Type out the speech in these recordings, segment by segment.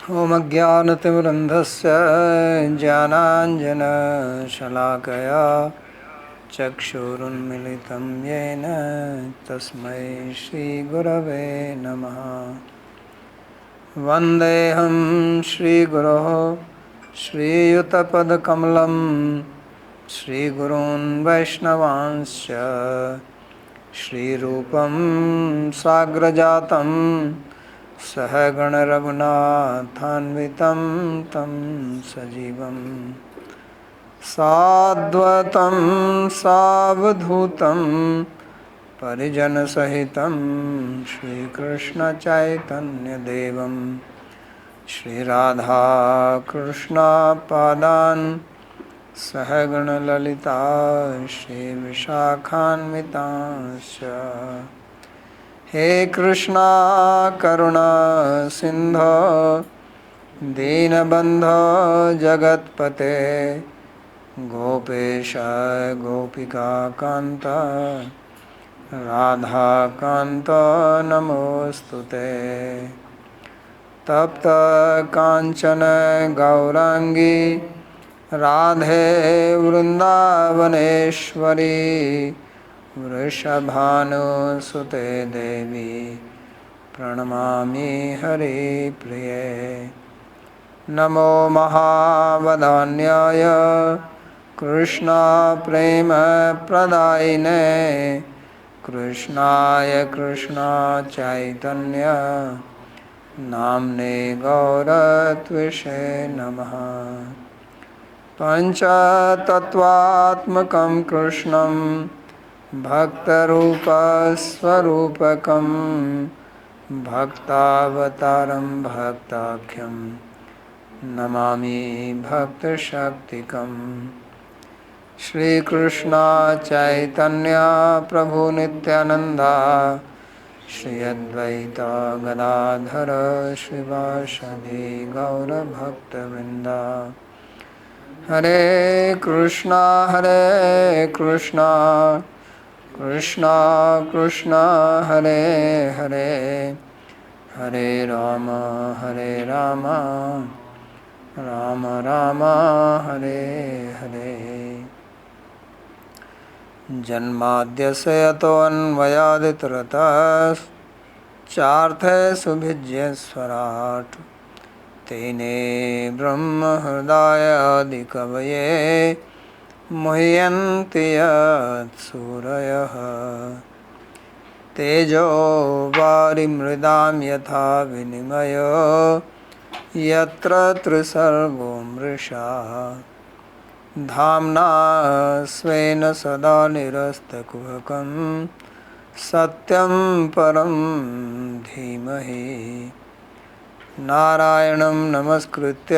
ॐ अज्ञानतिमिरन्धस्य ज्ञानाञ्जनशलाकया चक्षुरुन्मिलितं येन तस्मै श्रीगुरवे नमः। वन्देऽहं श्रीगुरोः श्रीयुतपदकमलं श्रीगुरून् वैष्णवांश्च श्रीरूपं साग्रजातं सहगण रघुनाथान्वितं तं सजीवं साद्वतं सावधूतं परिजनसहितं श्रीकृष्णचैतन्यदेवं श्रीराधाकृष्णपादान् सहगण ललिता श्रीविशाखान्वितांश्च। हे कृष्णा करुणा सिंधो दीनबंधो जगत्पते गोपेश गोपिका कांत राधा कांत नमोस्तुते। तप्त कांचन गौरांगी राधे वृंदावनेश्वरी वृषभानुसुते देवी प्रणमामि हरिप्रिये। नमो महावदान्याय कृष्णा प्रेम प्रदायिने कृष्णाय कृष्णा चैतन्य नाम्ने गौरत्विषे नमः। पंचतत्वात्मकं कृष्णं भक्तरूपस्वरूपकं भक्तावतारं भक्ताख्यं नमामि भक्तशक्तिकं। श्रीकृष्ण चैतन्य प्रभु नित्यानंदा श्री अद्वैत गदाधर श्रीवासदि गौरभक्तवृंदा। हरे कृष्णा कृष्णा कृष्णा हरे हरे हरे राम राम राम हरे हरे। जन्माद्यस्य यतोऽन्वयादितरतश्चार्थेषुभिज्येश्वराट् तेने ब्रह्महृदायादिकवये मुह्यन्ति यत्सूरयः। तेजो वारिमृदां यथा विनिमयो यत्र त्रिसर्गो मृषा धाम्ना स्वेन सदा निरस्तकुहकं सत्यं परं धीमहि। नारायणं नमस्कृत्य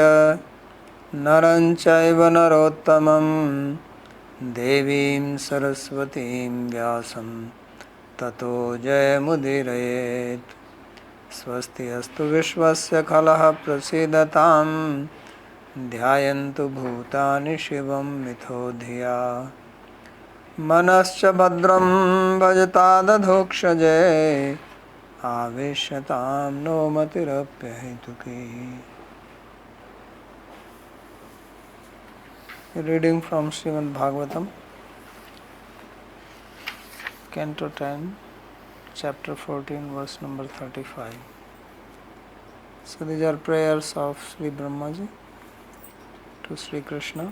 नरं चैव नरोत्तमं देवीं सरस्वतीं व्यासं ततो जयमुदीरयेत्। स्वस्ति अस्तु विश्वस्य खलः प्रसीदतां ध्यायन्तु भूतानि शिवं मिथो धिया। मनश्च भद्रं भजतादधोक्षजे आवेश्यतां no मतिरप्यहेतुकी। Reading from Śrīmad-Bhāgavatam, Canto 10, Chapter 14, verse number 35. So these are prayers of Sri Brahmaji to Sri Krishna,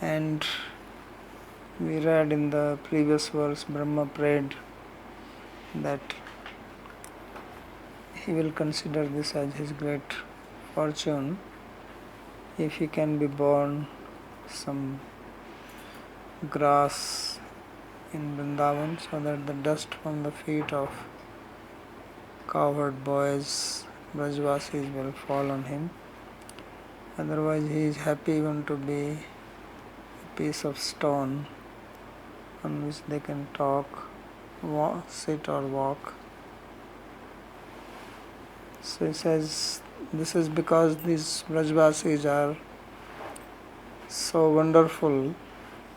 and we read in the previous verse Brahma prayed that he will consider this as his great fortune if he can be born some grass in Vrindavan, so that the dust from the feet of cowherd boys, Brajvasis, will fall on him. Otherwise he is happy even to be a piece of stone on which they can talk, sit or walk. So he says this is because these Brajvasis are so wonderful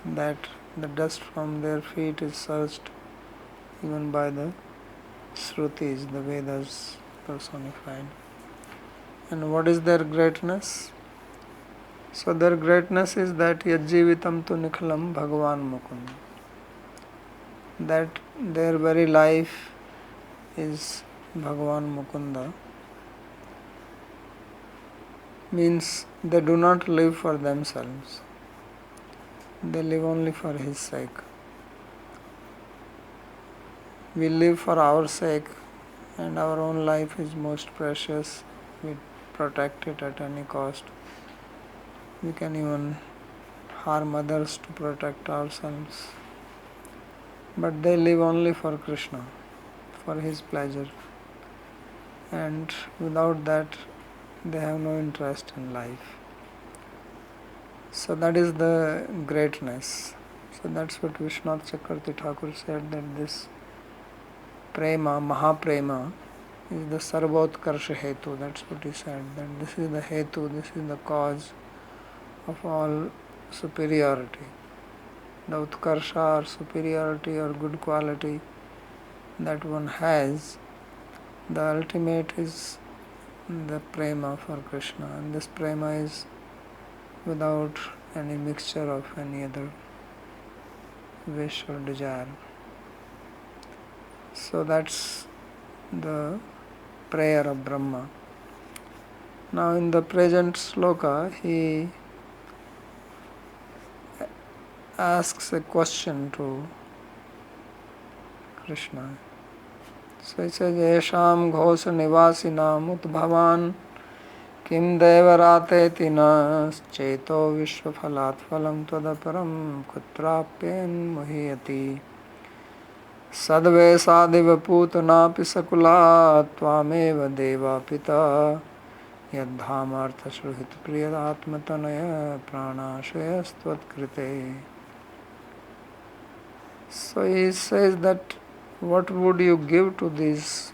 that the dust from their feet is searched even by the Shrutis, the Vedas, personified. And what is their greatness? So their greatness is that yajjivitam tu nikhalam Bhagavan Mukunda. That their very life is Bhagavan Mukunda. Means they do not live for themselves. They live only for His sake. We live for our sake, and our own life is most precious. We protect it at any cost. We can even harm others to protect ourselves. But they live only for Krishna, for His pleasure. And without that, they have no interest in life. So that is the greatness. So that's what Vishwanath Chakravarti Thakur said, that this prema, Mahaprema, is the Sarvotkarsha Hetu. That's what he said, that this is the Hetu, this is the cause of all superiority. The Utkarsha or superiority or good quality that one has, the ultimate is the prema for Krishna, and this prema is without any mixture of any other wish or desire. So that's the prayer of Brahma. Now in the present sloka, he asks a question to Krishna. So he says, Yesham ghosha nivasinam utbhavan kim devarate na cheto vishwaphalat phalam tvadaparam kutrapyen muhiyati sadve sadiva putana pisakula tvameva deva pita yadhamartha shruhit priyadatmatanaya pranashayastvat krite. So he says that what would you give to these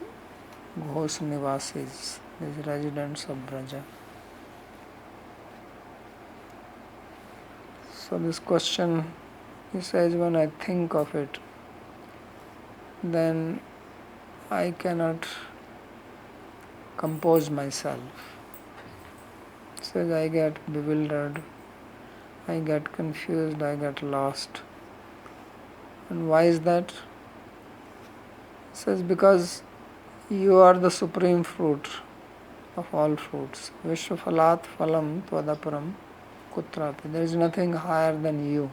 Ghosh Nivasis, these residents of Braja? So this question, he says, when I think of it, then I cannot compose myself. He says, I get bewildered, I get confused, I get lost. And why is that? He says, because you are the supreme fruit of all fruits. Vishwaphalat phalam tvadaparam kutrapi. There is nothing higher than you.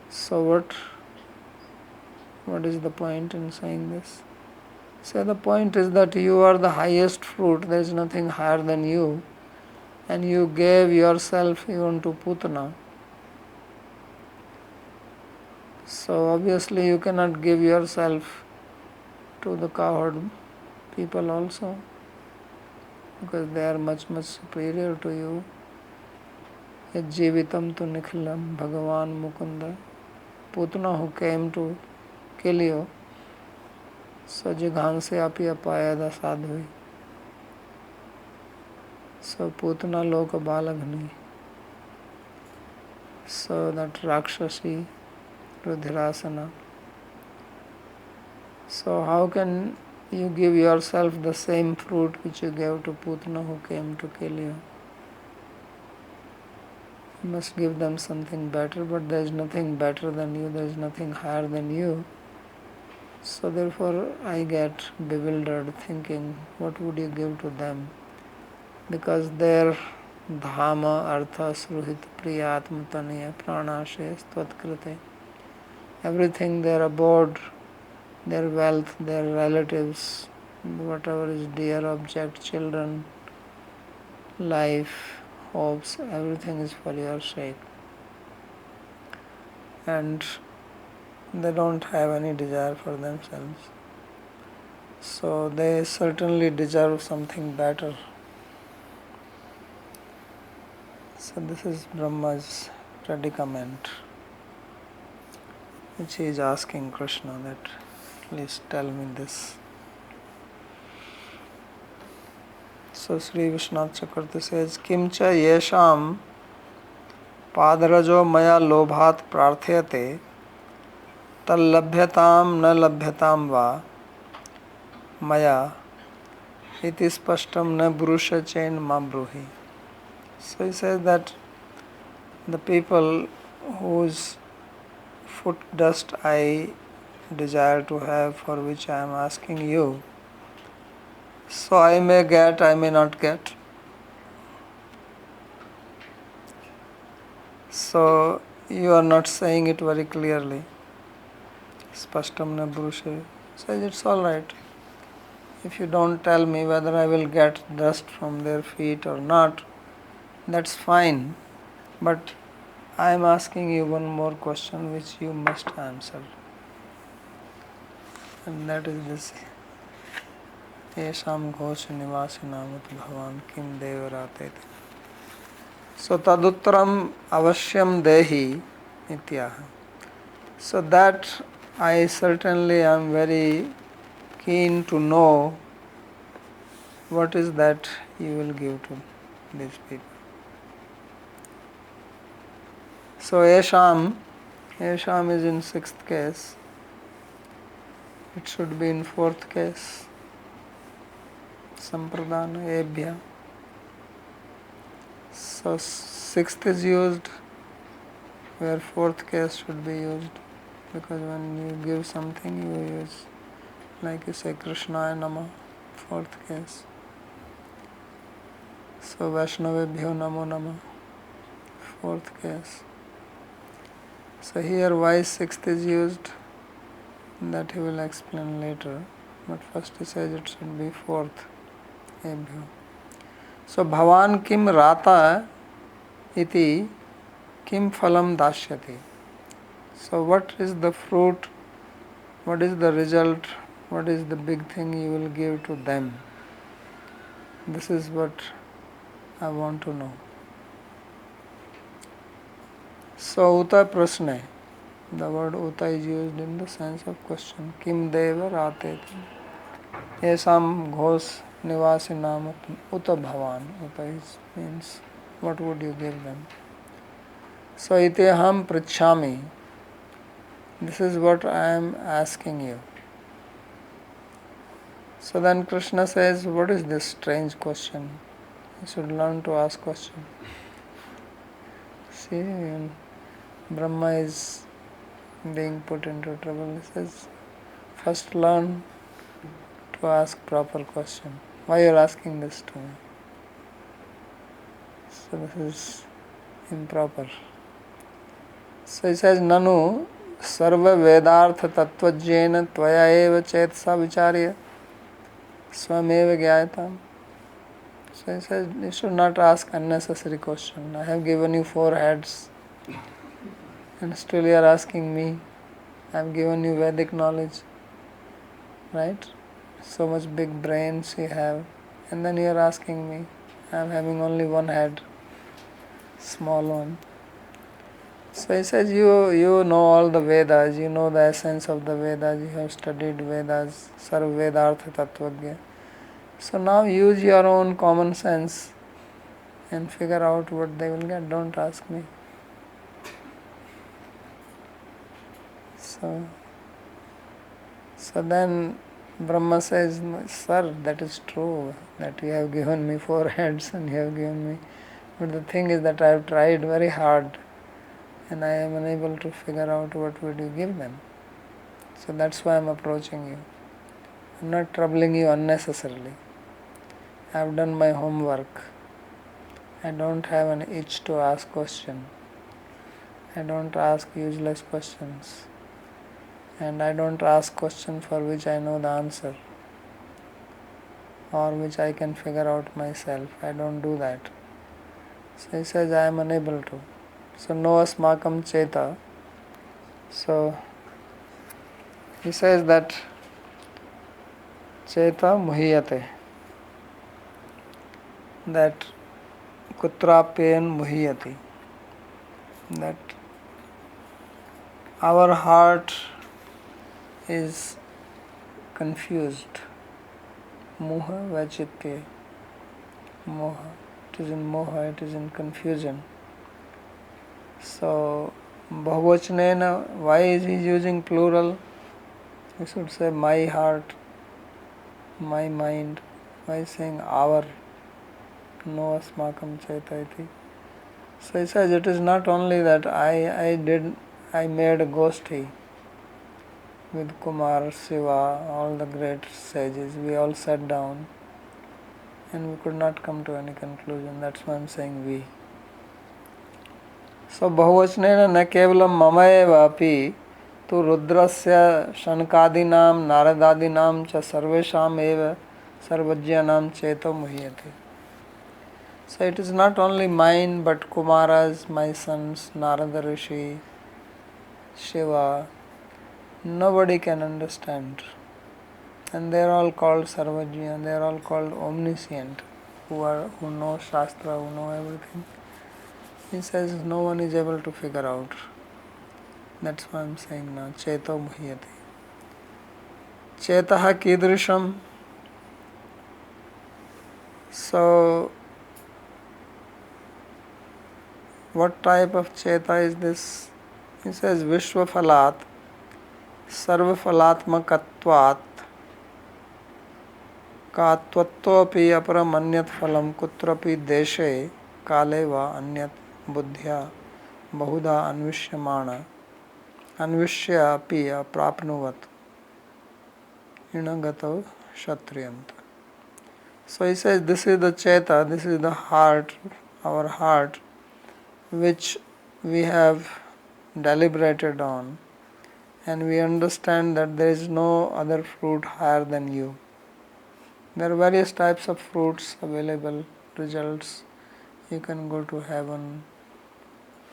So what is the point in saying this? So the point is that you are the highest fruit, there is nothing higher than you, and you gave yourself even to Putana. So obviously you cannot give yourself to the cowherd people also, because they are much superior to you. Yajjivitam tu nikhilam Bhagavan Mukunda. Putana, who came to kill you, so jighanse api apayada sadhui. So Putana loka balagni. So that Rakshasi Rudhirasana. So how can you give yourself the same fruit which you gave to Putana who came to kill you? You must give them something better, but there is nothing better than you, there is nothing higher than you. So therefore I get bewildered thinking, what would you give to them? Because their dhama, artha, sruhit, priyatmataniya, pranashe, stvatkrite, everything, their abode, their wealth, their relatives, whatever is dear object, children, life, hopes, everything is for your sake. And they don't have any desire for themselves. So they certainly deserve something better. So this is Brahma's predicament, which he is asking Krishna, that please tell me this. So Sri Vishwanath Chakravarti says, Kimcha yesham padarajo maya lobhat prarthayate tallabhyatam na labhyatam va maya iti spashtam na brusha chain ma bruhi. So he says that the people whose foot dust I desire to have, for which I am asking you, so I may get, I may not get. So you are not saying it very clearly. Spashtam na brushe. Says it's all right. If you don't tell me whether I will get dust from their feet or not, that's fine. But I am asking you one more question which you must answer. And that is this. Yesham ghosh nivasinam ut bhavan kim devarate. So taduttaram avasyam dehi nityaha. So that I certainly am very keen to know what is that you will give to these people. So Yesham is in 6th case. It should be in 4th case. Sampradana ebhya. So 6th is used where 4th case should be used, because when you give something you use, like you say Krishnaya Nama, 4th case. So Vaishnavebhyo Namo Nama, 4th case. So here why 6th is used, that he will explain later, but first he says it should be 4th ebhyo. So Bhavan kim rata iti kim phalam dashyati. So what is the fruit, what is the result, what is the big thing you will give to them? This is what I want to know. So uta prasne, the word uta is used in the sense of question. Kim deva rate esam ghos nivasinam uta bhavan. Uta means what would you give them? So iteham pritchami. This is what I am asking you. So then Krishna says, what is this strange question? You should learn to ask questions. See, when Brahma is being put into trouble, he says, first learn to ask proper question. Why you are asking this to me? So this is improper. So he says, Nanu sarva vedartha tattvajena tvaya eva chetsa vicharya swameva gyayatam. So he says, you should not ask unnecessary question. I have given you 4 heads and still you are asking me. I have given you Vedic knowledge, right? So much big brains you have, and then you are asking me. I am having only 1 head, small one. So he says, you know all the Vedas, you know the essence of the Vedas, you have studied Vedas, Sarva Vedartha Tattvagya. So now use your own common sense and figure out what they will get. Don't ask me. So then Brahma says, sir, that is true, that you have given me 4 heads and you have given me. But the thing is that I have tried very hard and I am unable to figure out what would you give them. So that's why I am approaching you. I am not troubling you unnecessarily. I have done my homework. I don't have an itch to ask questions. I don't ask useless questions. And I don't ask questions for which I know the answer or which I can figure out myself. I don't do that. So he says, I am unable to. So no asmakam cheta. So he says that cheta muhiyate, that kutrapen muhiyati, that our heart is confused. Moha vachitya. Moha. It is in moha, it is in confusion. So bahuvachanena, why is he using plural? He should say my heart. my mind. Why saying our? No asmakam cheta iti. So he says it is not only that I made a goshti with Kumar, Shiva, all the great sages. We all sat down and we could not come to any conclusion. That's why I'm saying we. So bahuvachanena na kevalam mama eva api tu rudrasya shankadinam naradadinam cha sarvesham eva sarvajyanam cheto muhyate. So it is not only mine but Kumara's, my sons, Narada Rishi, Shiva. Nobody can understand. And they are all called Sarvajya, they are all called omniscient, who know Shastra, who know everything. He says no one is able to figure out. That's why I'm saying now, Cheto Muhyate. Chetaha Kidrisham. So, what type of Cheta is this? He says Vishwaphalat Sarvaphalatmakatvat Katvattopi aparam anyat phalam kutrapi deshe kale va anyat buddhya bahuda anvishya api aprapnuvat inagato kshatriyanta. So he says this is the Cheta, this is the heart, our heart, which we have deliberated on, and we understand that there is no other fruit higher than you. There are various types of fruits available, results. You can go to heaven,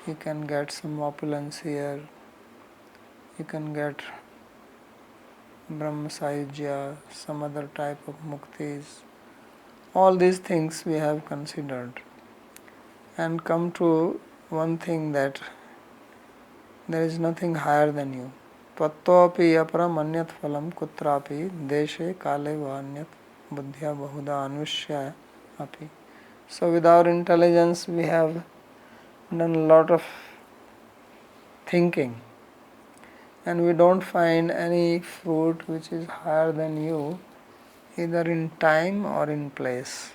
you can get some opulence here, you can get Brahma Sahajya, some other type of muktis. All these things we have considered and come to one thing, that there is nothing higher than you. Tvattopi aparam anyat phalam kutrapi deshe kale va anyat buddhya bahuda anvishya api. So with our intelligence we have done a lot of thinking and we don't find any fruit which is higher than you, either in time or in place.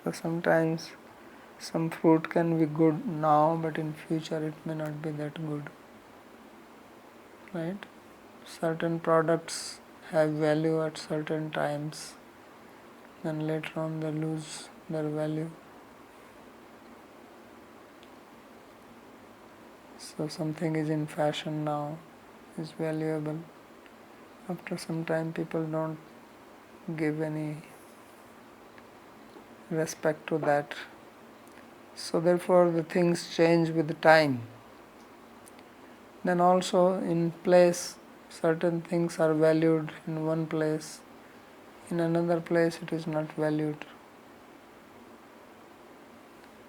So sometimes some fruit can be good now, but in future it may not be that good. Right? Certain products have value at certain times, then later on they lose their value. So something is in fashion now, is valuable. After some time people don't give any respect to that. So therefore the things change with the time. Then also in place, certain things are valued in one place, in another place it is not valued.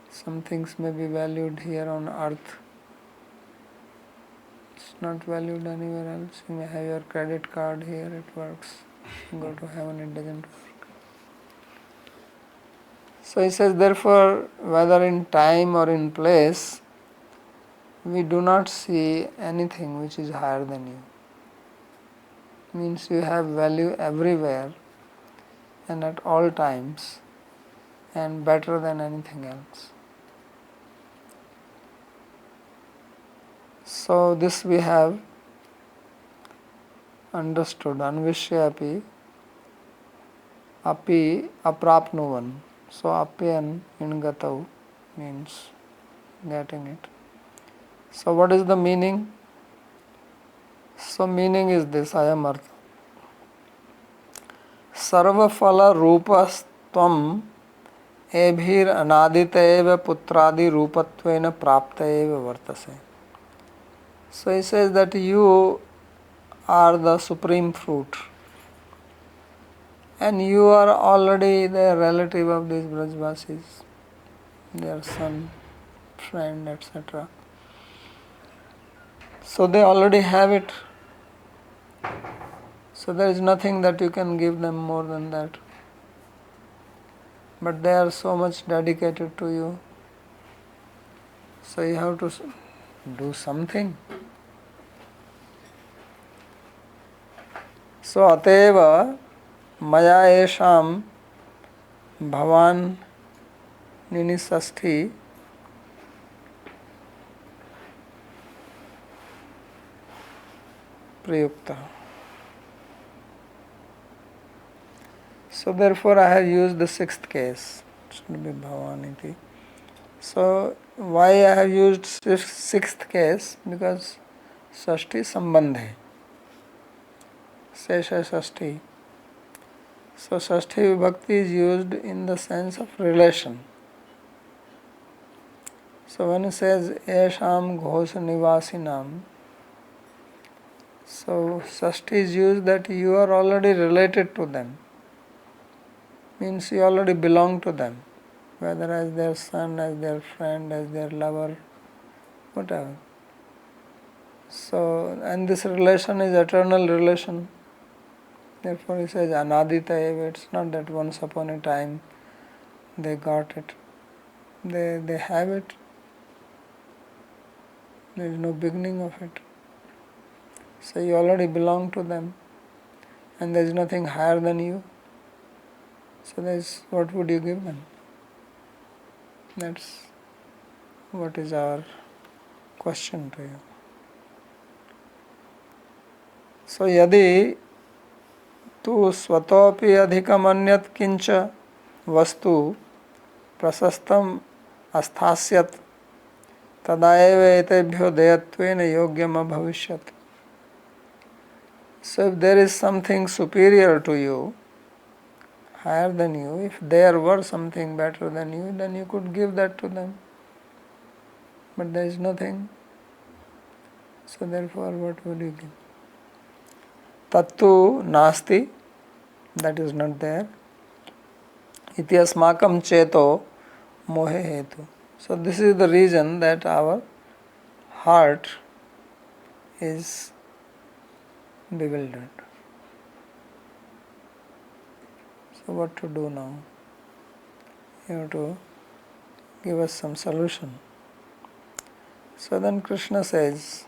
Some things may be valued here on earth, it's not valued anywhere else. You may have your credit card here, it works. You go to heaven, it doesn't work. So he says, therefore, whether in time or in place, we do not see anything which is higher than you. Means you have value everywhere and at all times and better than anything else. So this we have understood. Anvishyapi api aprapnuvan. So apyan in gatau means getting it. So what is the meaning? So meaning is this, ayam artha. Sarvaphala rupastvam ebhir anadita eva putradi rupatvena prapta eva vartase. So he says that you are the supreme fruit and you are already the relative of these Brajvasis, their son, friend, etc. So they already have it. So there is nothing that you can give them more than that. But they are so much dedicated to you. So you have to do something. So ateva Maya esham bhavan ninisasthi prayukta. So therefore I have used the sixth case. It should be bhavaniti. So why I have used sixth case? Because Sashti Sambandhe. Sesha Sashti. So Sashti Vibhakti is used in the sense of relation. So when it says Esham Ghosha Nivasinam, so Sashti is used that you are already related to them. Means you already belong to them. Whether as their son, as their friend, as their lover, whatever. So, and this relation is eternal relation. Therefore he says Anadita eva. It's not that once upon a time they got it. They have it. There is no beginning of it. So you already belong to them. And there is nothing higher than you. So what would you give them? That's what is our question to you. So yadi tu svatopi adhikam anyat kincha vastu prasastam asthasyat tadaeva etebhyo deyatvena yogyam abhavishyat. So if there is something superior to you, higher than you, if there were something better than you, then you could give that to them. But there is nothing. So therefore what would you give? Tattu nasti, that is not there. Iti asmakam cheto mohe hetu. So this is the reason that our heart is bewildered. So what to do now? You have to give us some solution. So then Krishna says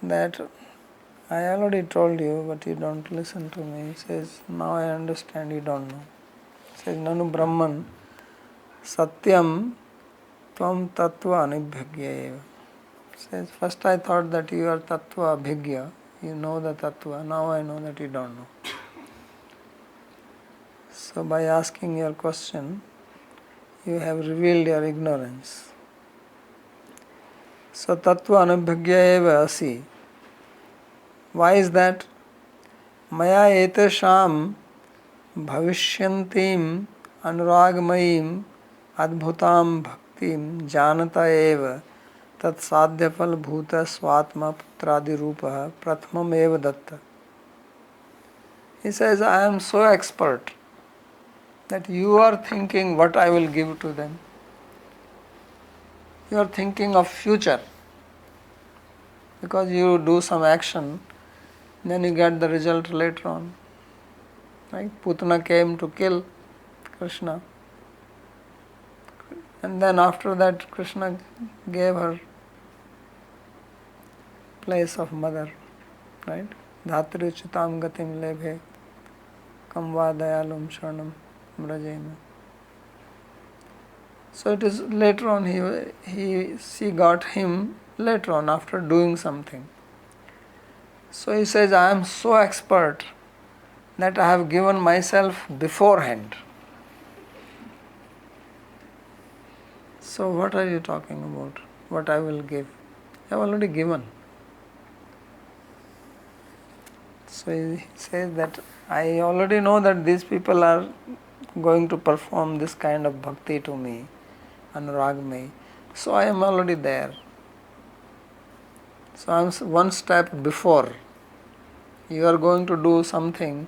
that I already told you, but you don't listen to me. He says, now I understand, you don't know. He says, Nanu Brahman Satyam Tvam Tattva Anibhagya eva. Says, first I thought that you are Tattva Abhigya, you know the Tattva, now I know that you don't know. So by asking your question, you have revealed your ignorance. So Tattva Anibhagya eva asi. Why is that? Maya etesham bhavishyantim anuragmayim adbhutam bhaktim janata eva tat sadhyafal bhuta swatma putradi rupa prathamam eva datta. He says, I am so expert that you are thinking what I will give to them. You are thinking of future. Because you do some action, then you get the result later on. Right? Putana came to kill Krishna. And then after that Krishna gave her place of mother. Right? Dhatri chutam gatim lebhe kam va dayalum sharanam brajena. So it is later on she got him later on after doing something. So he says, I am so expert that I have given myself beforehand. So what are you talking about? What I will give? I have already given. So he says that I already know that these people are going to perform this kind of bhakti to me, anurag me. So I am already there. So I am one step before. You are going to do something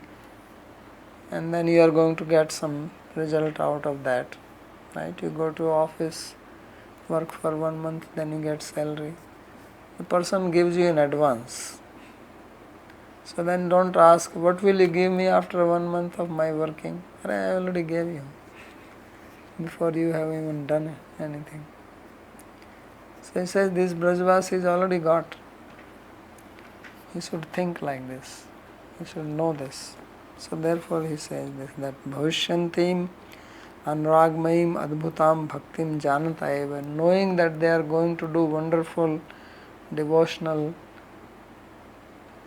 and then you are going to get some result out of that. Right? You go to office, work for 1 month, then you get salary. The person gives you in advance. So then don't ask, what will you give me after 1 month of my working? I already gave you before you have even done anything. So he says, this Brajvasi is already got. You should think like this. You should know this. So therefore he says this, that bhavishyantim anuragmayim adbhutam bhaktim janata eva, knowing that they are going to do wonderful devotional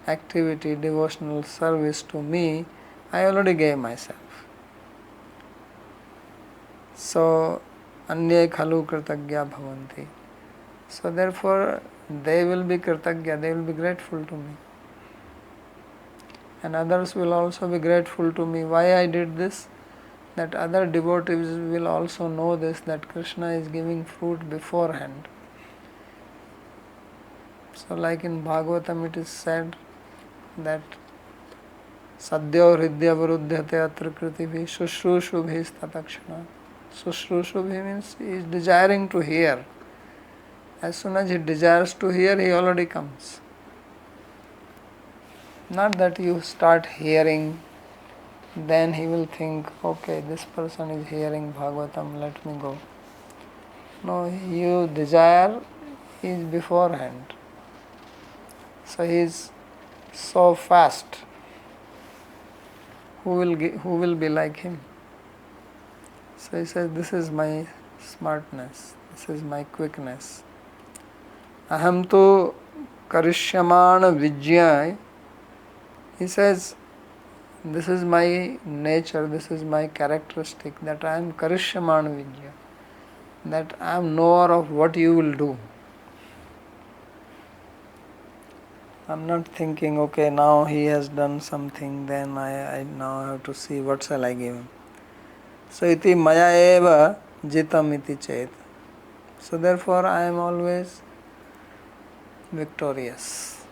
activity, devotional service to me, I already gave myself. So Anye khalu kritagya bhavanti. So therefore they will be kritagya, they will be grateful to me. And others will also be grateful to me. Why I did this? That other devotees will also know this, that Krishna is giving fruit beforehand. So like in Bhāgavatam it is said that Sadhyo hridya varudhyate atra kritivi shushrusubhis tatakshana. Shushrusubhi means he is desiring to hear. As soon as he desires to hear, he already comes. Not that you start hearing, then he will think, okay, this person is hearing Bhagavatam, let me go. No, you desire is beforehand. So he is so fast. Who will be like him? So he says, this is my smartness, this is my quickness. Aham tu karishyamana vijyai. He says, this is my nature, this is my characteristic, that I am karishyamana vijya, that I am knower of what you will do. I am not thinking, okay, now he has done something, then I now have to see what shall I give him. So iti maya eva jitam iti chet. So therefore I am always victorious.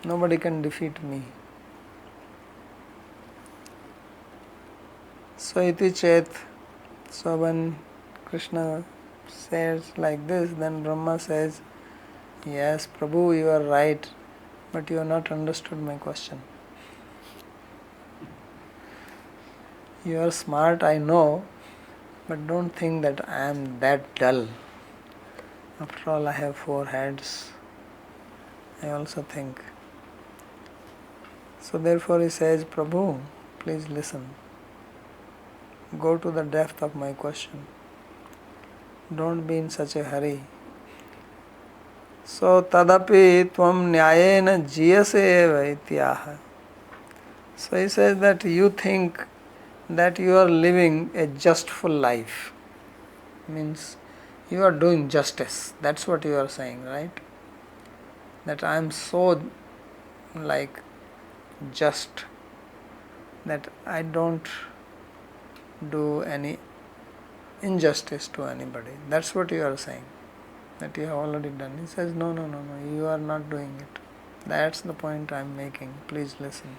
Nobody can defeat me. So iti chet. So when Krishna says like this, then Brahma says, yes, Prabhu, you are right, but you have not understood my question. You are smart, I know, but don't think that I am that dull. After all, I have 4 heads. I also think. So therefore he says, Prabhu, please listen. Go to the depth of my question. Don't be in such a hurry. So tadapi tvam nyayena jiyase eva ityaha. So he says that you think that you are living a justful life. Means you are doing justice. That's what you are saying, right? That I am so just that I don't do any injustice to anybody. That's what you are saying, that you have already done. He says, no, you are not doing it. That's the point I am making. Please listen.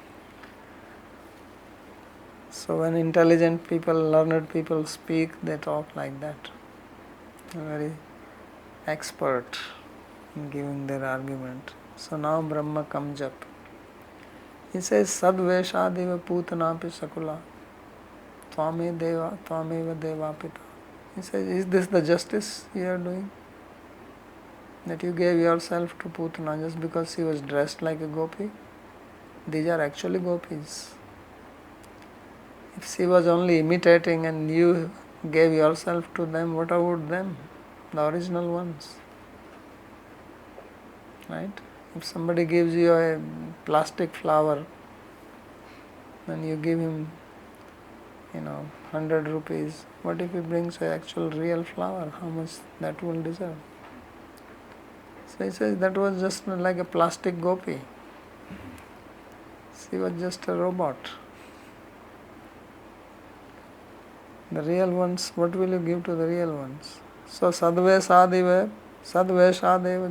So when intelligent people, learned people speak, they talk like that. They're very expert in giving their argument. So now Brahma comes up. He says, Sadveshadeva putanapi sakula. Tvameva deva pita. He says, is this the justice you are doing? That you gave yourself to Putana just because she was dressed like a gopi? These are actually gopis. If she was only imitating and you gave yourself to them, what about them? The original ones. Right? If somebody gives you a plastic flower, then you give him 100 rupees. What if he brings an actual real flower? How much that will deserve? So he says that was just like a plastic gopi. She was just a robot. The real ones, what will you give to the real ones? So sadveshadeva,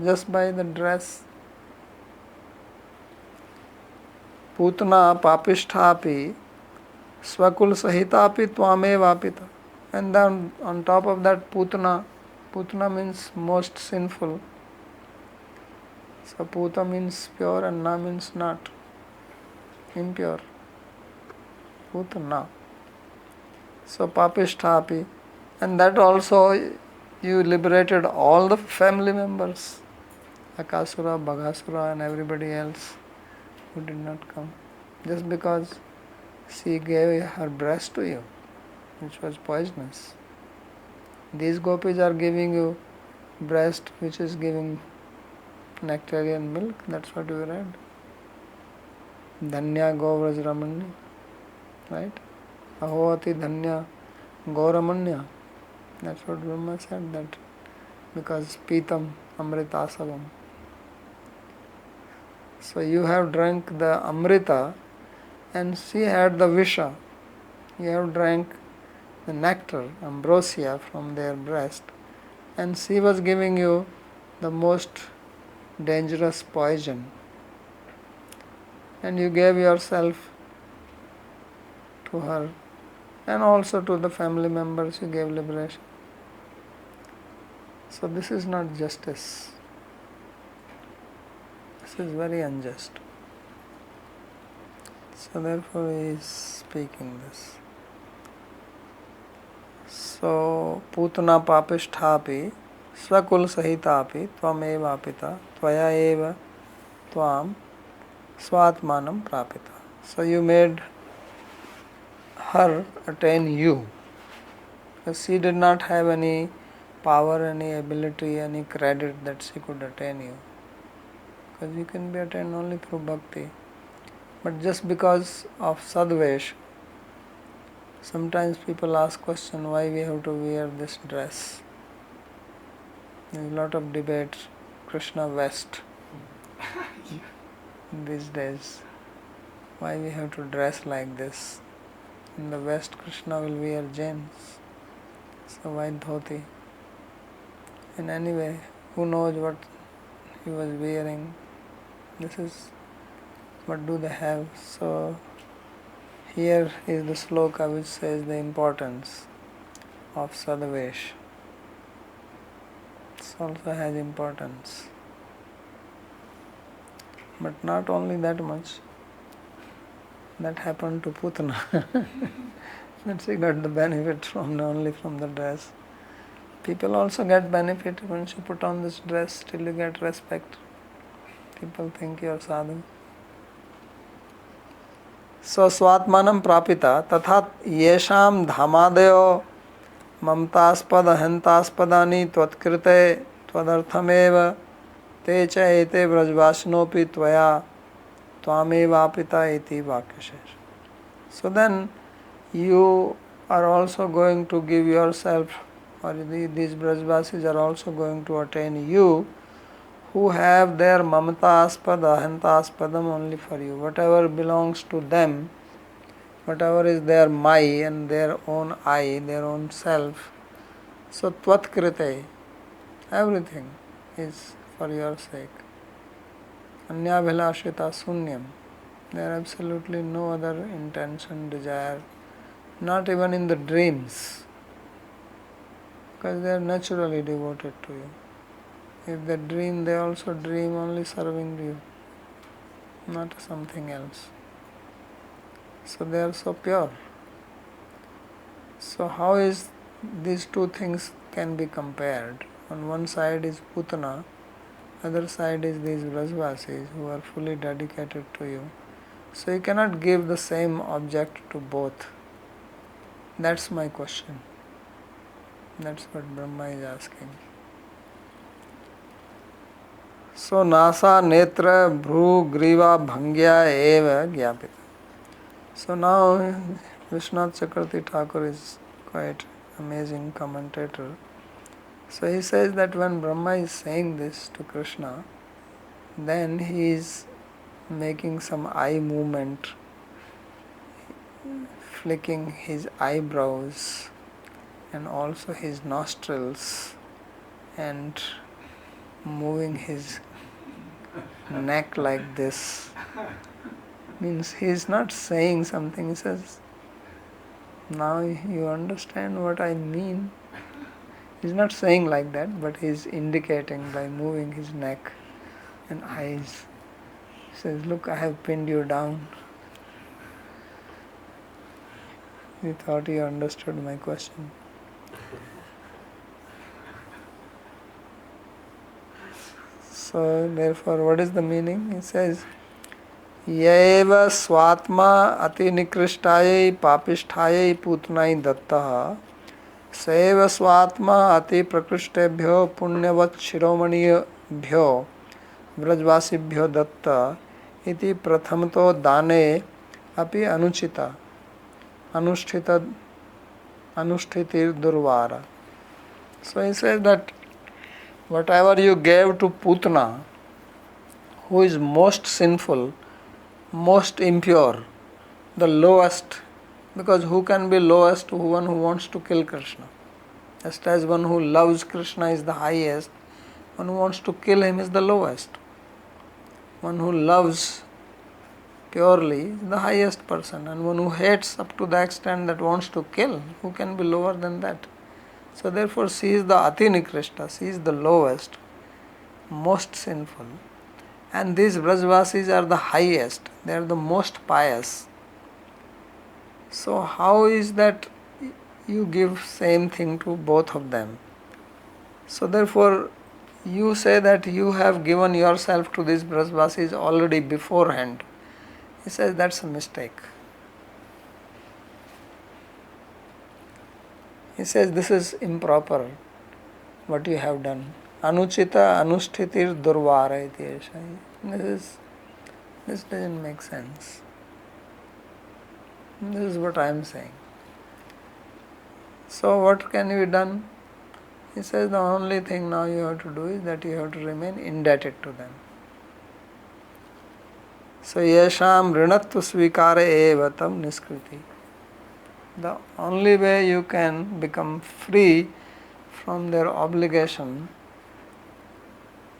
just by the dress. Putana papishtapi swakul sahitapi tvamevapita. And then on top of that Putana means most sinful. So Puta means pure and Na means not, impure. Putana. So papishtapi. And that also you liberated all the family members. Akasura, Bhagasura and everybody else who did not come. just because she gave her breast to you, which was poisonous. These gopis are giving you breast which is giving nectarian milk. That's what we read. Dhanya Govraj Ramanya, right? Ahoti Dhanya Gauramanya. That's what Brahma said, that because Pitam Amritasavam. So you have drank the Amrita and she had the Visha. You have drank the nectar, ambrosia from their breast, and she was giving you the most dangerous poison. And you gave yourself to her, and also to the family members you gave liberation. So this is not justice. This is very unjust. So therefore he is speaking this. So Putana Papishthāpi Svakul Sahitapi Tvamevapita Tvaya Eva Tvam Swatmanam Prapita. So you made her attain you. Because she did not have any power, any ability, any credit that she could attain you. Because you can be attained only through bhakti. But just because of sadvesh, sometimes people ask question why we have to wear this dress. There is a lot of debate, Krishna West these days. Why we have to dress like this? In the West, Krishna will wear jeans. So why dhoti? And anyway, who knows what he was wearing? This is what do they have. So here is the sloka which says the importance of sadvesh. This also has importance. But not only that much. That happened to Putana. That she got the benefit from only from the dress. People also get benefit when she put on this dress, still you get respect. People think you are sadhu. So swatmanam prapita tatha yesham dhamadeyo mamtaspada hentaspadani tvatkrite tvadarthameva te cha ete vrajvasnopi tvaya tvamevapita iti vakyashesh. So then you are also going to give yourself, or these Brajvasis are also going to attain you, who have their mamata aspada, hanta aspadam only for you. Whatever belongs to them, whatever is their mai and their own I, their own self. So tvatkrite, everything is for your sake. Anyabhilashita sunyam. There are absolutely no other intention, desire, not even in the dreams, because they are naturally devoted to you. If they dream, they also dream only serving you, not something else. So they are so pure. So how is these two things can be compared? On one side is Putana, other side is these Brajvasis who are fully dedicated to you. So you cannot give the same object to both. That's my question. That's what Brahma is asking. So nasa netra bhru griva bhangya eva gyapita. So now Vishwanath Chakravarti Thakur is quite amazing commentator. So he says that when Brahma is saying this to Krishna, then he is making some eye movement, flicking his eyebrows and also his nostrils and moving his neck like this. Means he is not saying something, he says, now you understand what I mean. He is not saying like that, but he is indicating by moving his neck and eyes. He says, look, I have pinned you down. He thought he understood my question. So therefore, what is the meaning? He says, Yeva swatma ati nikrishtaye papishtaye putnai datta Seva swatma ati prakrishtebhyo punyavat shiromaniyabhyo vrajvasibhyo datta iti prathamto dane api anuchita anushtitir durvara. So he says that whatever you gave to Putna, who is most sinful, most impure, the lowest, because who can be lowest? One who wants to kill Krishna. Just as one who loves Krishna is the highest, one who wants to kill him is the lowest. One who loves purely is the highest person, and one who hates up to the extent that wants to kill, who can be lower than that? So therefore she is the Ati Nikrishta, she is the lowest, most sinful. And these Vrajvasis are the highest, they are the most pious. So how is that you give same thing to both of them? So therefore you say that you have given yourself to these Vrajvasis already beforehand. He says that's a mistake. He says this is improper, what you have done. Anuchita anushtitir durvara iti esha. This doesn't make sense. This is what I am saying. So what can be done? He says the only thing now you have to do is that you have to remain indebted to them. So yesham rinattu svikara eva tam niskriti. The only way you can become free from their obligation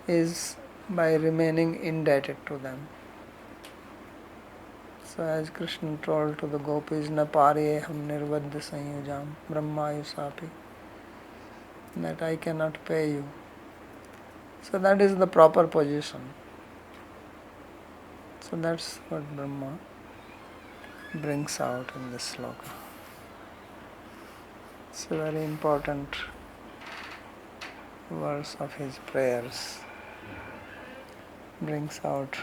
is by remaining indebted to them. So as Krishna told to the gopis, na pariyeham nirvadya sanyujam brahmayusapi, that I cannot pay you. So that is the proper position. So that's what Brahma brings out in this sloka. It's a very important verse of his prayers. Brings out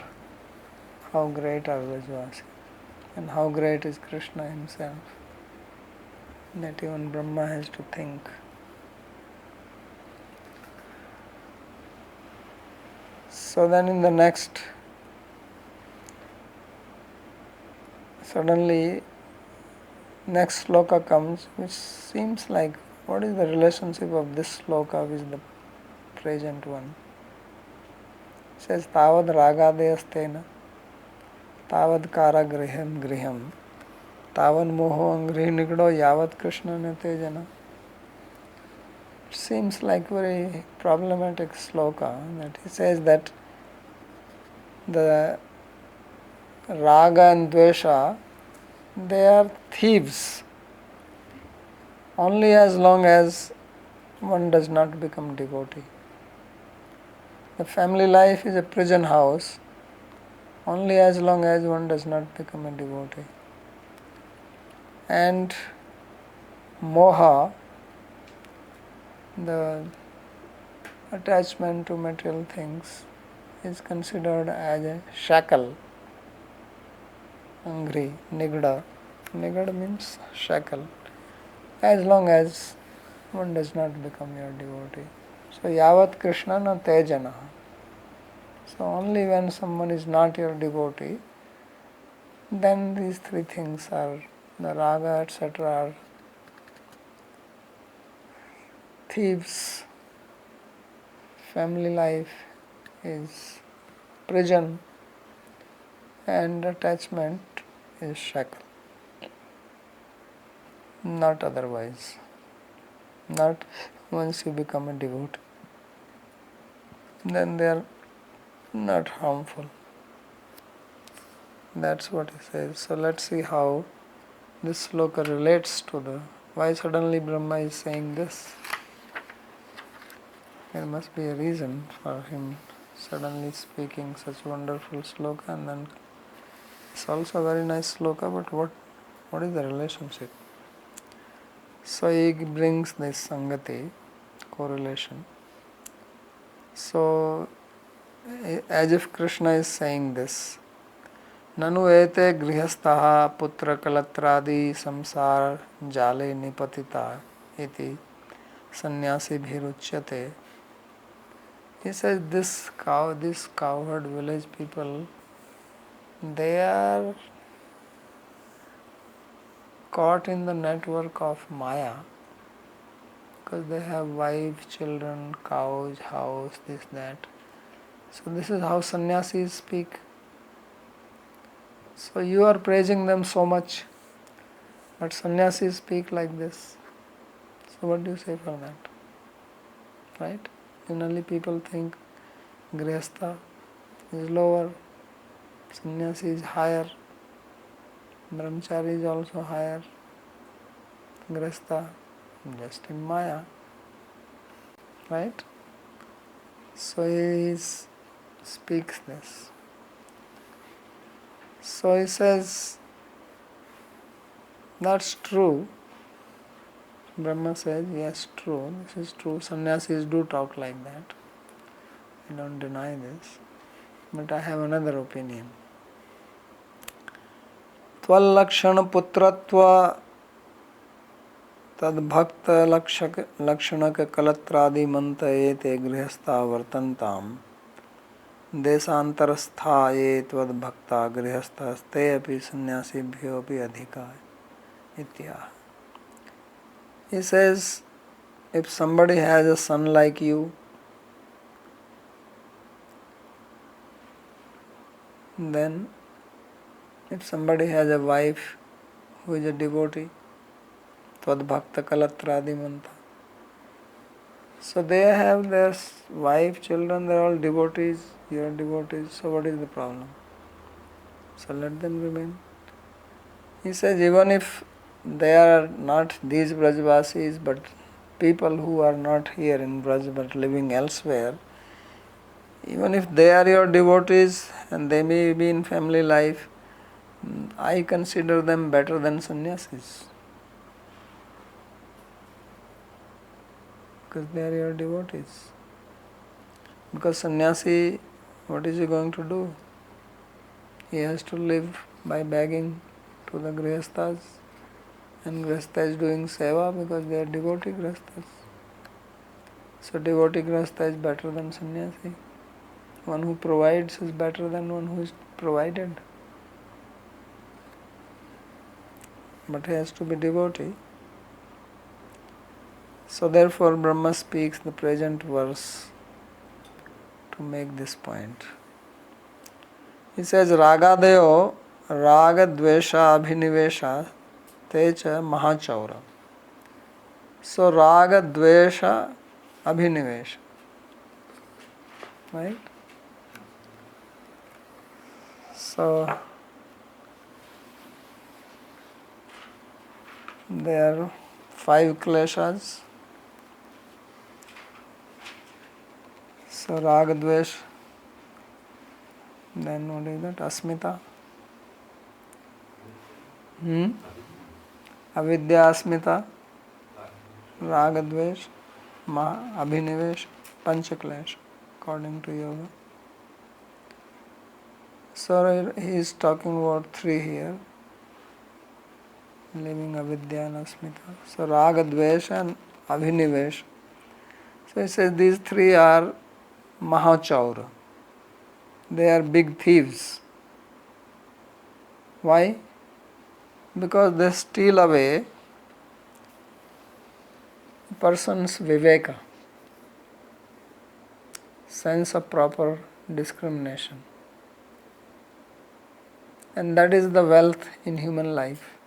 how great are Vrajvasis and how great is Krishna himself, that even Brahma has to think. So then in the next, suddenly next sloka comes, which seems like, what is the relationship of this sloka with the present one? It says, Tavad ragadeyastena, Tavad kara griham, Tavad moho angrihi nigdo yavat krishna netejana. It seems like very problematic sloka, that he says that the raga and dvesha, they are thieves only as long as one does not become devotee. The family life is a prison house only as long as one does not become a devotee. And moha, the attachment to material things, is considered as a shackle. Angri, nigda. Nigda means shackle. As long as one does not become your devotee. So yavat krishna na tejana. So only when someone is not your devotee, then these three things are, the raga, etc. are thieves. Family life is prison, and attachment is shackle. Not otherwise. Not once you become a devotee. Then they are not harmful. That's what he says. So let's see how this sloka relates to the, why suddenly Brahma is saying this. There must be a reason for him suddenly speaking such wonderful sloka, and then it's also a very nice sloka, but what is the relationship? So he brings this sangati, correlation. So as if Krishna is saying this, ननु एते गृहस्थः पुत्र कलत्रादि संसार जाले निपतिता इति sannyasibhiruchyate. He says these cowherd village people, they are caught in the network of Maya because they have wife, children, cows, house, this, that. So this is how sannyasis speak. So you are praising them so much, but sannyasis speak like this. So what do you say for that? Right? Generally people think grihastha is lower, sannyasi is higher, brahmachari is also higher, grihastha just in Maya. Right? So he speaks this. So he says, that's true. Brahma says, yes, true, this is true. Sannyasis do talk like that. I don't deny this. But I have another opinion. Tvallakshana putratva tad bhakta lakshanaka kalatradi mantayete grihastha vartantam desantarasthaye tvad bhakta grihasthaste api sannyasibhyo api adhika ityah. He says, if somebody has a son like you, then if somebody has a wife who is a devotee, tvad bhakta kalatradi manta. So they have their wife, children, they are all devotees, you are devotees, so what is the problem? So let them remain. He says, even if they are not these Brajvasis, but people who are not here in Braj but living elsewhere, even if they are your devotees and they may be in family life, I consider them better than sannyasis. Because they are your devotees. Because sannyasi, what is he going to do? He has to live by begging to the grihasthas. And grihastha is doing seva because they are devotee grihasthas. So devotee grihastha is better than sannyasi. One who provides is better than one who is provided. But he has to be devotee. So therefore Brahma speaks the present verse to make this point. He says, Ragadayo Ragadvesha Abhinivesha Techa Mahachaura. So Ragadvesha Abhinivesha. Right? So there are 5 kleshas. So Ragadvesh, then what is that? Asmita. Avidya Asmita, Ragadvesh, Abhinivesh, Panchaklash, according to yoga. So he is talking about 3 here, living Avidya and Asmita. So Ragadvesh and Abhinivesh. So he says these 3 are Mahachaura. They are big thieves. Why? Because they steal away a person's viveka, sense of proper discrimination. And that is the wealth in human life.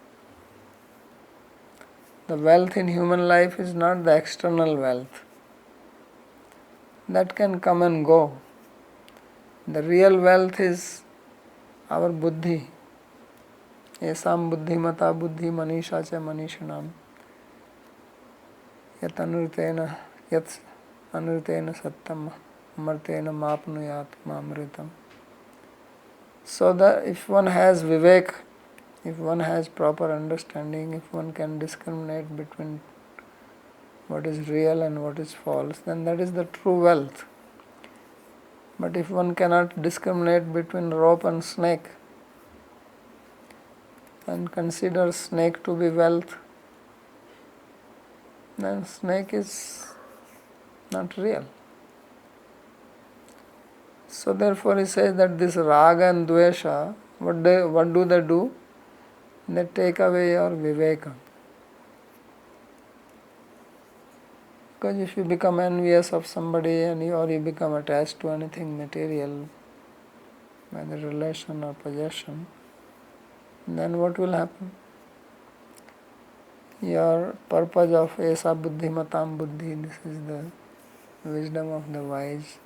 The wealth in human life is not the external wealth. That can come and go. The real wealth is our buddhi. Esam buddhimata buddhi manisha cha manishanam. Yat anurtena sattam amartena mapnuyat mamritam. So that if one has vivek, if one has proper understanding, if one can discriminate between what is real and what is false, then that is the true wealth. But if one cannot discriminate between rope and snake, and considers snake to be wealth, then snake is not real. So therefore he says that this raga and dvesha, what do they do? They take away your viveka. Because if you become envious of somebody or you become attached to anything material, whether relation or possession, then what will happen? Your purpose of esa buddhimatam buddhi, this is the wisdom of the wise,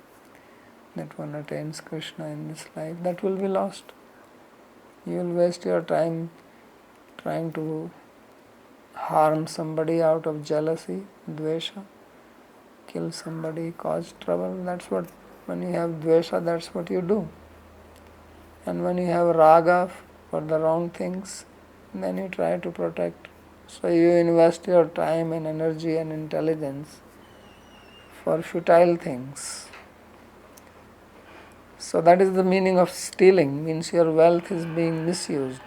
that one attains Krishna in this life, that will be lost. You will waste your time trying to harm somebody out of jealousy, dvesha, kill somebody, cause trouble. That's what, when you have dvesha, that's what you do. And when you have raga for the wrong things, then you try to protect. So you invest your time and energy and intelligence for futile things. So that is the meaning of stealing, means your wealth is being misused.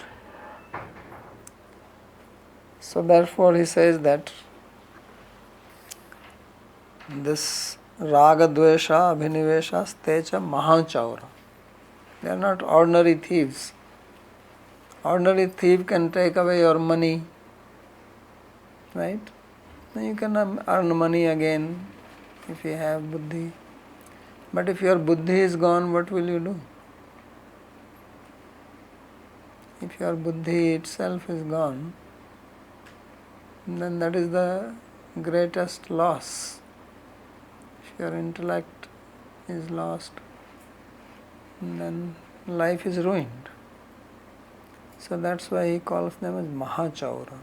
So therefore he says that this raga dvesha abhinivesha stecha mahachaura. They are not ordinary thieves. Ordinary thief can take away your money, right? Then you can earn money again if you have buddhi. But if your buddhi is gone, what will you do? If your buddhi itself is gone, then that is the greatest loss. If your intellect is lost, then life is ruined. So that's why he calls them as mahachaura.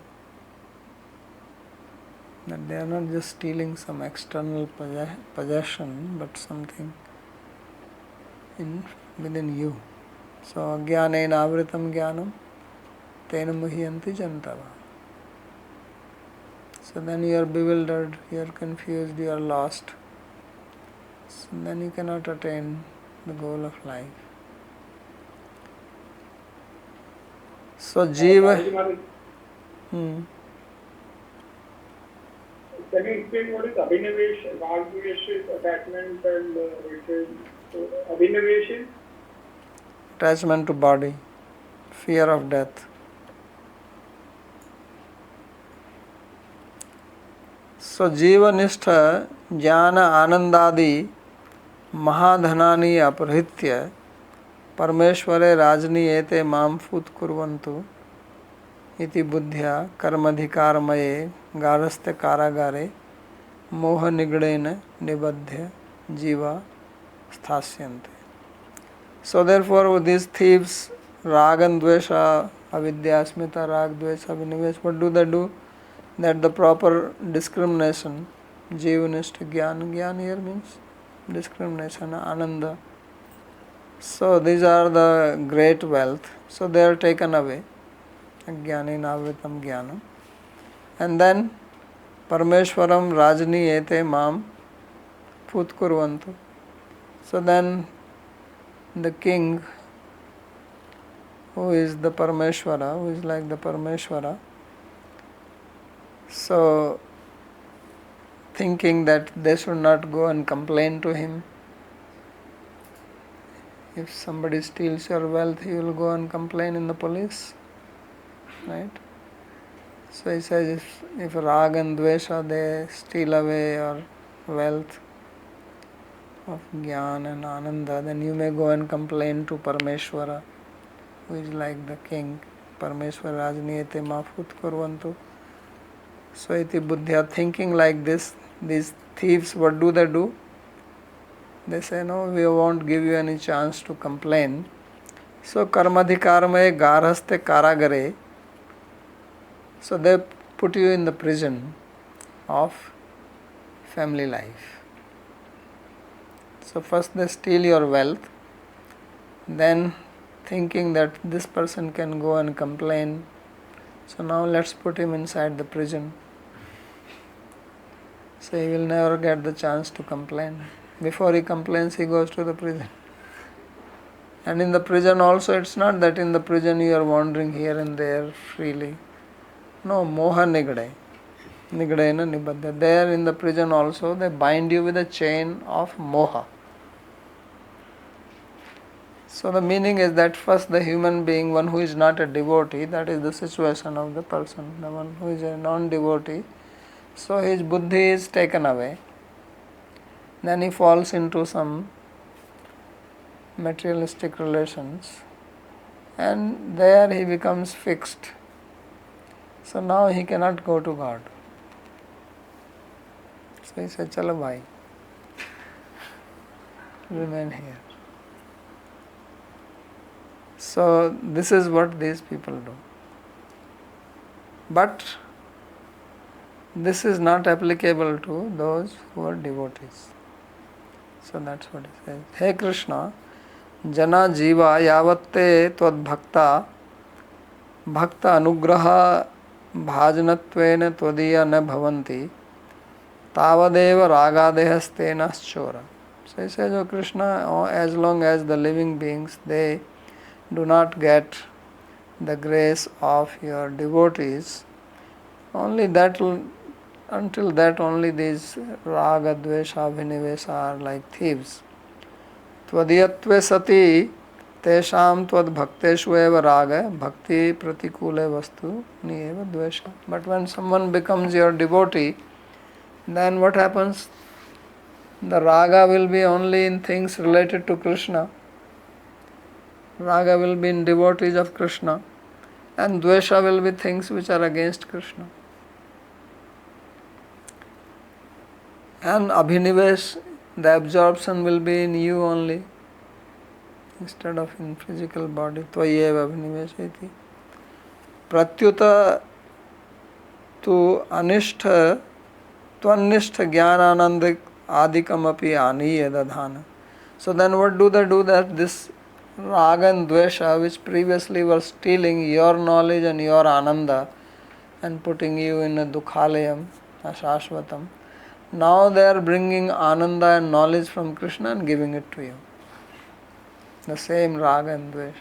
That they are not just stealing some external possession, but something within you. So ajnanena avritam jnanam tena muhyanti jantava. So then you are bewildered, you are confused, you are lost. So then you cannot attain the goal of life. So Jiva. Can you explain what is abhinavesha? Bhagavesha is attachment and so abhinavesha? Attachment to body, fear of death. So Jiva nishtha jnana anandadi mahadhanani aparhitya parmeshware rajni ete mam fut kurvantu iti buddhya karmadhikarmaye garaste karagare moha nigdena nibadhya jiva sthasyante. So therefore these thieves, raga and dvesha, avidya, smita, rag, dvesha, vinivesh, what do they do? That the proper discrimination, jivanishta jnana, jnana here means discrimination, ananda. So these are the great wealth. So they are taken away. Ajnanena avritam jnanam. And then Parmeshwaram rajni ete mam put kurvantu. So then the king, who is the Parmeshwara, who is like the Parmeshwara, so thinking that they should not go and complain to him. If somebody steals your wealth, he will go and complain in the police, right? So he says if rag and dvesha, they steal away your wealth of jnana and ananda, then you may go and complain to Parmeshwara, who is like the king. Parmeshwara rajniyate mafut kurvantu. So iti buddhya, thinking like this, these thieves, what do? They say, no, we won't give you any chance to complain. So karmadhikarmaye garhaste karagare. So they put you in the prison of family life. So first they steal your wealth, then thinking that this person can go and complain, so now let's put him inside the prison. So he will never get the chance to complain. Before he complains, he goes to the prison. And in the prison also, it's not that in the prison you are wandering here and there freely. No, moha nigde. Nigdena nibaddha. There in the prison also, they bind you with a chain of moha. So the meaning is that first the human being, one who is not a devotee, that is the situation of the person, the one who is a non-devotee, so his buddhi is taken away. Then he falls into some materialistic relations and there he becomes fixed. So now he cannot go to God. So he said, Chalo bhai, remain here. So this is what these people do. But this is not applicable to those who are devotees. So that's what he says. Hey Krishna, jana jiva yavatte tvad bhakta bhakta anugraha bhajanattvena tvadiya na bhavanti tavadeva ragadehastena chora. So he says, oh Krishna, as long as the living beings, they do not get the grace of your devotees, only that will, until that only these raga, dvesha, abhinivesa are like thieves. Tvadiyatve sati tesham tvad bhakteshu eva raga bhakti pratikule vastu ni eva dvesha. But when someone becomes your devotee, then what happens? The raga will be only in things related to Krishna. Raga will be in devotees of Krishna, and dvesha will be things which are against Krishna. And abhinivesh, the absorption will be in you only, instead of in physical body. Tvayeva abhinivesheti. Pratyuta tu anishtha tvanishtha jnanananda adikam api aniya dadhana. So then what do they do? That this raga and dvesha, which previously were stealing your knowledge and your ananda and putting you in a dukhalayam, ashashvatam, now they are bringing ananda and knowledge from Krishna and giving it to you. The same raga and dvesha.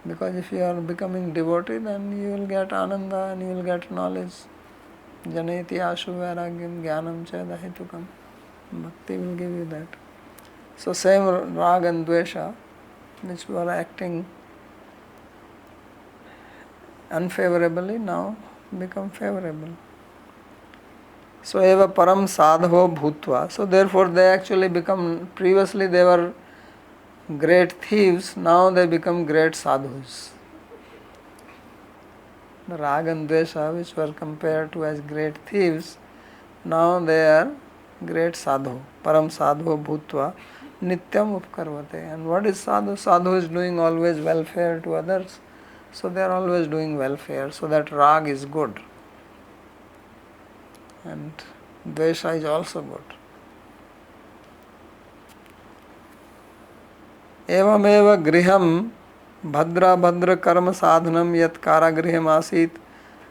Because if you are becoming devotee, then you will get ananda and you will get knowledge. Janeti ashu vairagyam jnanam chedahitukam. Bhakti will give you that. So same raga and dvesha, which were acting unfavorably, now become favorable. So eva param sadho bhutva. So therefore they actually become, previously they were great thieves, now they become great sadhus. The raga and dvesha, which were compared to as great thieves, now they are great sadhu. Param sadho bhutva nityam upkarvate. And what is sadhu? Sadhu is doing always welfare to others. So they are always doing welfare. So that rag is good. And dvesha is also good. Evam eva griham bhadra bhadra karma sadhanam yat karagriham asit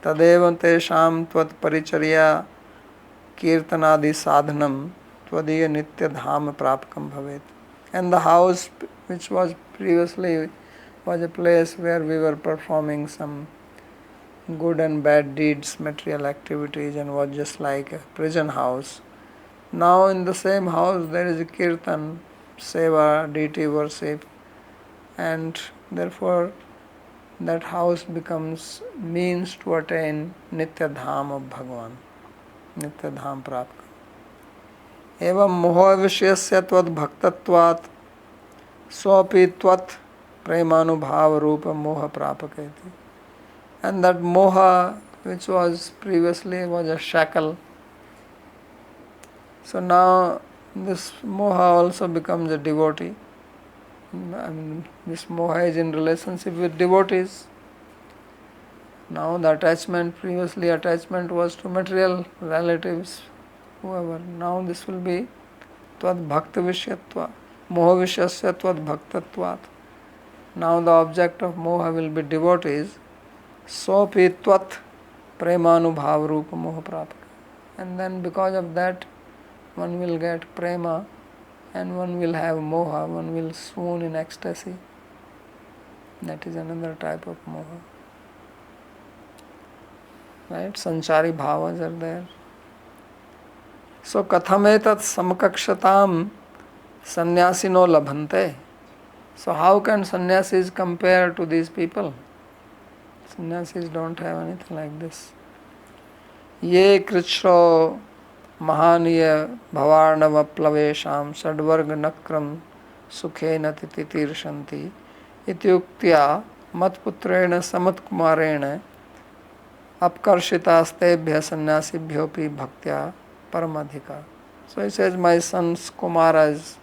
tadevam tesham tvat paricharya kirtanadi sadhanam tvadiya nitya dham prapkam bhavet. And the house which was previously was a place where we were performing some good and bad deeds, material activities, and was just like a prison house. Now in the same house there is a kirtan, seva, deity worship, and therefore that house becomes means to attain nitya dham of Bhagavan, nitya dham prapka. Evam moha vishayasya tvad bhaktatvat sopi tvat premanubhava rupa moha prapaketi. And that moha, which was previously was a shackle, so now this moha also becomes a devotee. And this moha is in relationship with devotees. Now the attachment, previously attachment was to material relatives, whoever. Now this will be tvad bhakta vishyatva, moha vishyasya tvad bhaktatvat. Now the object of moha will be devotees. Sopi tvat premanubhav rupa moha prapaka. And then because of that one will get prema and one will have moha, one will swoon in ecstasy. That is another type of moha. Right? Sanchari bhavas are there. So kathametat samakakshatam sannyasino labhante. So how can sannyasis compare to these people? Sannyasis don't have anything like this. Ye krishro mahaniya bhavarnava plavesham sadvarga nakram sukhena titirshanti ityuktya matputrena samatkumarena apkarshitastebhya sannyasibhyopi bhaktya paramadhika. So he says, my sons Kumaras,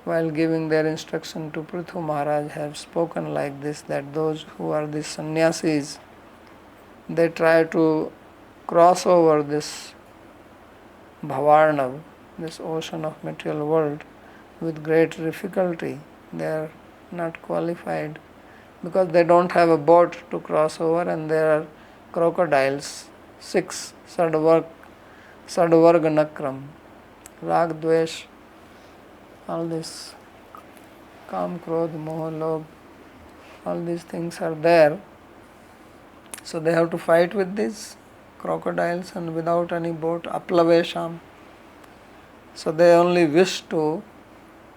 while giving their instruction to Prithu Maharaj, have spoken like this, that those who are the sannyasis, they try to cross over this Bhavarnav, this ocean of material world, with great difficulty. They are not qualified because they don't have a boat to cross over, and there are crocodiles, 6 Sadvarga Nakram, Rag Dvesh, all this Kam, Krodh, Moha, Lobh, all these things are there. So they have to fight with these crocodiles and without any boat, aplavesham. So they only wish to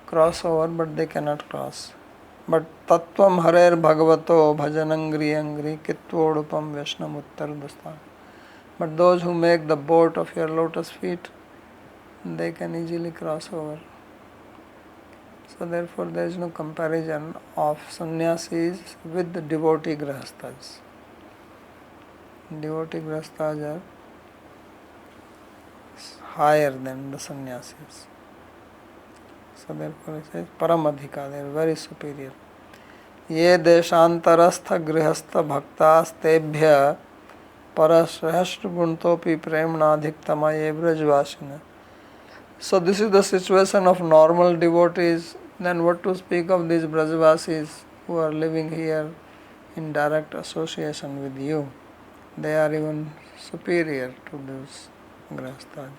cross over, but they cannot cross. But Tattvam Harer Bhagavato Bhajanangri Angri Kitvodupam Veshnam Uttardustan. But those who make the boat of your lotus feet, they can easily cross over. So therefore there is no comparison of sannyasis with the devotee grahasthas. Devotee grahasthas are higher than the sannyasis. So therefore it says Paramadhika, they are very superior. Ye deshantarastha grihastha bhaktas tebhya parasrahashtra guntopi premnadhiktama ye brajvasina. So this is the situation of normal devotees. Then what to speak of these Brajavasis who are living here in direct association with you? They are even superior to those grahasthas.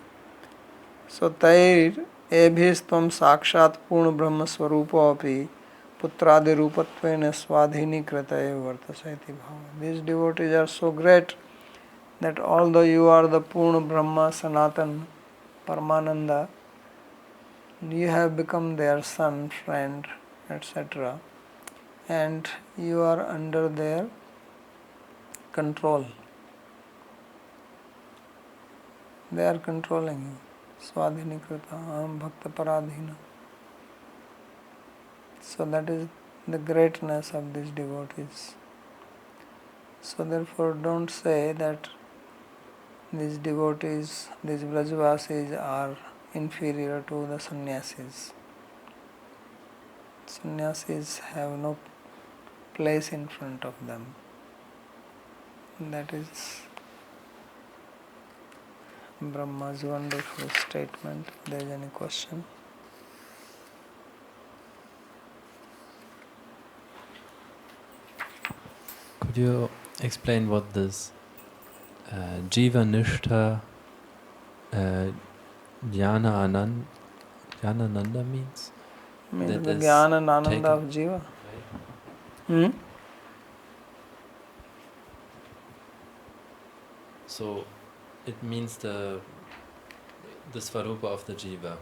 So tair ebhistvam sakshat purna brahma swarupa api putradi rupatvena swadhini kritaye vartaseti bhava. These devotees are so great that although you are the Purna Brahma, Sanatan, Paramananda, you have become their son, friend, etc. And you are under their control. They are controlling you. Swadhini krita, aham bhakta paradhina. So that is the greatness of these devotees. So therefore don't say that these devotees, these Brajavasis are inferior to the sannyasis. Sannyasis have no place in front of them. That is Brahma's wonderful statement. If there is any question. Could you explain what this Jiva Nishtha Jnana Nanda means? Means the Jnana and Ananda of Jiva. Right. So it means the Svarupa of the Jiva.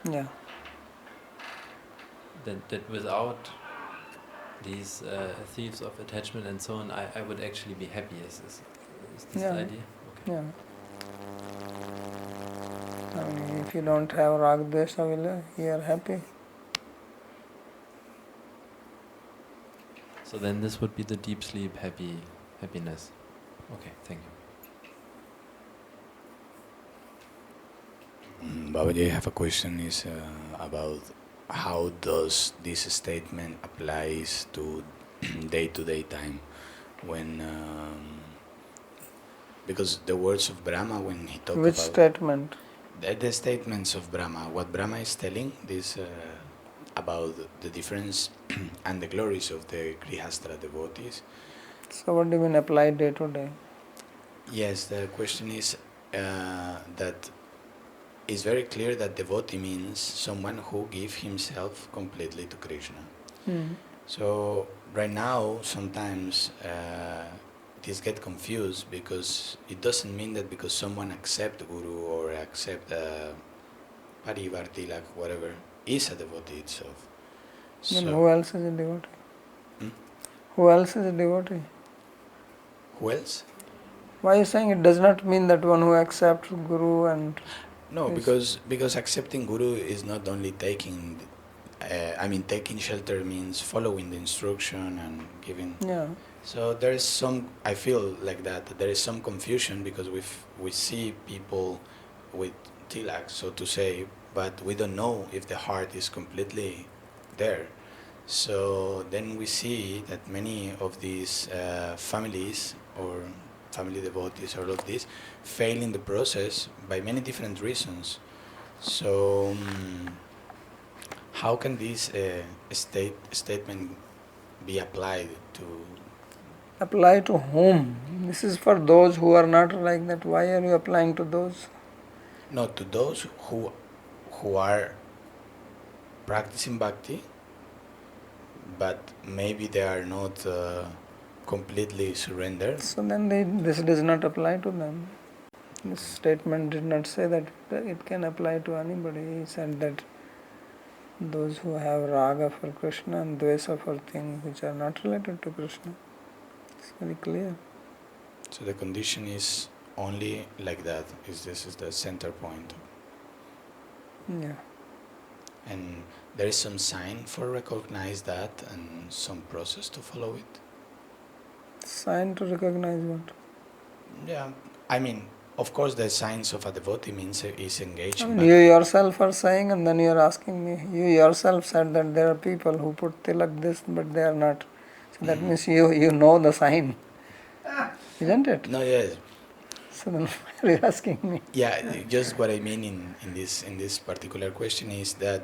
Yeah. That without these thieves of attachment and so on, I would actually be happy. Is this the idea? Okay. Yeah. I mean, if you don't have Rag Dvesha, you are happy. So then this would be the deep sleep happiness. Okay, thank you. Babaji, I have a question is about how does this statement applies to day-to-day time when because the words of Brahma when he talks about... Which statement? The statements of Brahma, what Brahma is telling this about the difference and the glories of the Grihastra devotees. So what do you mean apply day to day? Yes, the question is that it's very clear that devotee means someone who gives himself completely to Krishna. So right now, sometimes this get confused because it doesn't mean that because someone accept Guru or accept Parivar, Tilak, whatever, is a devotee itself. Then who else is a devotee? Hmm? Who else is a devotee? Who else? Why are you saying it does not mean that one who accepts Guru and... No, because accepting Guru is not only taking, taking shelter means following the instruction and giving. Yeah. So there is some, I feel like that there is some confusion because we see people with tilak, so to say, but we don't know if the heart is completely there. So then we see that many of these families or family devotees, all of this, fail in the process by many different reasons. So how can this statement be applied to? Apply to whom? This is for those who are not like that. Why are you applying to those? No, to those who are practicing bhakti, but maybe they are not completely surrendered. So then this does not apply to them. This statement did not say that it can apply to anybody. He said that those who have raga for Krishna and dvesa for things which are not related to Krishna. It's very clear. So the condition is only like that. This is the center point. Yeah. And there is some sign for recognize that and some process to follow it. Sign to recognize what? Yeah, of course the signs of a devotee means is engaging. You yourself are saying and then you are asking me. You yourself said that there are people who put tilak this but they are not. So that means you know the sign. Isn't it? No, yes. So then why are you asking me? Yeah, just what I mean in this particular question is that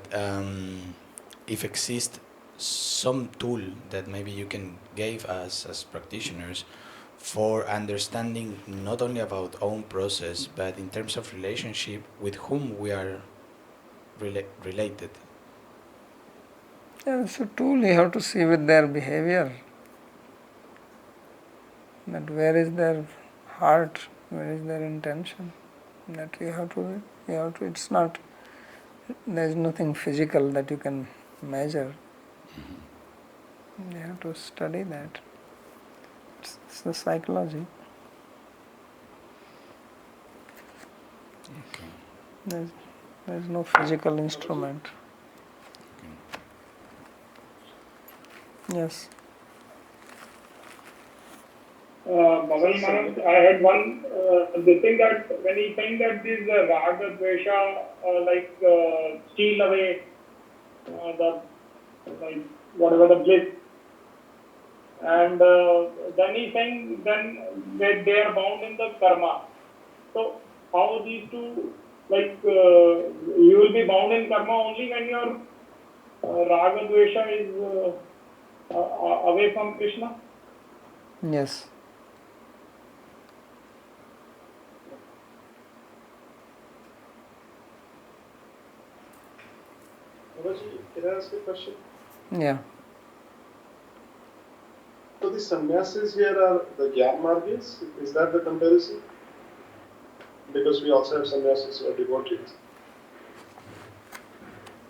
if exists some tool that maybe you can give us as practitioners for understanding not only about own process but in terms of relationship with whom we are related. Yeah, it's a tool you have to see with their behavior. That where is their heart, where is their intention. That you have to, it's not, there is nothing physical that you can measure. You have to study that. It's the psychology. Okay. There's no physical instrument. Okay. Yes. Bhagal Maharaj, I had one, the thing that when he's saying that this raga, dvesha, steal away whatever the bliss, and then he's saying then they are bound in the karma. So how these two, you will be bound in karma only when your raga, dvesha is away from Krishna? Yes. Can I ask a question? Yeah. So the sannyasis here are the Gyan-margis? Is that the comparison? Because we also have sannyasis who are devotees.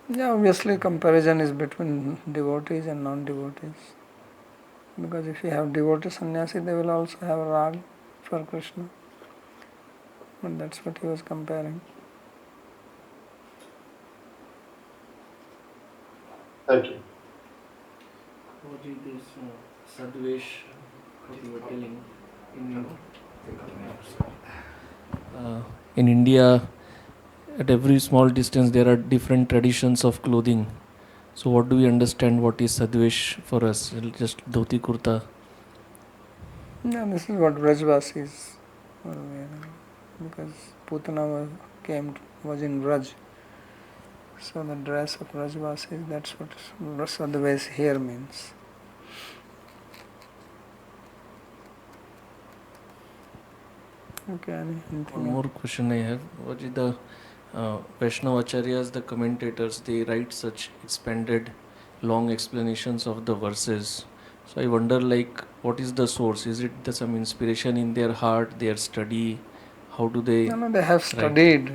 Yeah, obviously comparison is between devotees and non-devotees. Because if you have devotee sannyasi, they will also have rag for Krishna. But that's what he was comparing. Thank you. This Sadvesh, what you were telling in India, at every small distance there are different traditions of clothing. So what do we understand what is Sadvesh for us? Just dhoti kurta? Yeah, this is what Vrajvasis were wearing. Because Putana was in Vraj. So the dress of Vrajvasis, that's what Sadvesh here means. Okay, anything One more question I have. What is the Vaishnava Acharyas, the commentators, they write such expanded, long explanations of the verses. So I wonder, like, what is the source? Is it some inspiration in their heart, their study? How do they? No, they have studied.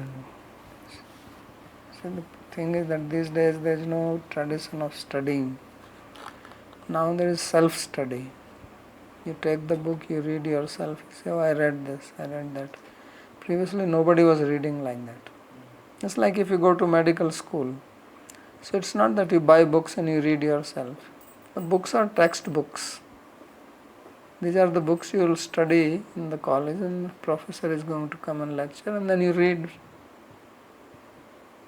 See, the thing is that these days there is no tradition of studying. Now there is self-study. You take the book, you read yourself. You say, oh, I read this, I read that. Previously nobody was reading like that. It's like if you go to medical school. So it's not that you buy books and you read yourself. The books are textbooks. These are the books you will study in the college, and the professor is going to come and lecture, and then you read.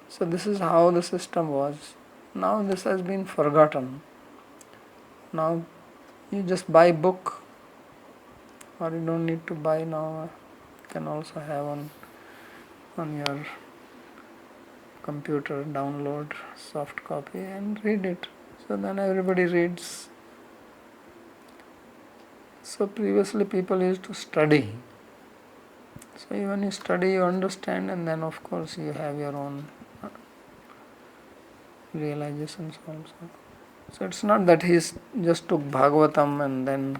So this is how the system was. Now this has been forgotten. Now you just buy book, or you don't need to buy now. You can also have on your computer, download soft copy and read it. So then everybody reads. So previously people used to study. So when you study, you understand, and then of course you have your own realizations also. So it's not that he just took Bhāgavatam and then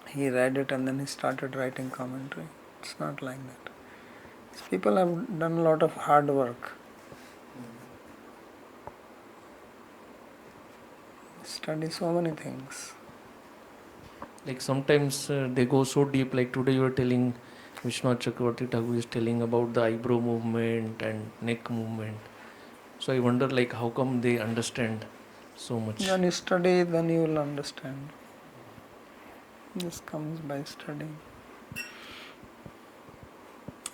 he read it and then he started writing commentary. It's not like that. These people have done a lot of hard work. Study so many things. Like sometimes they go so deep, like today you were telling, Vishwanath Chakravarti Thakur is telling about the eyebrow movement and neck movement. So I wonder, like, how come they understand so much? When you study, then you will understand. This comes by studying.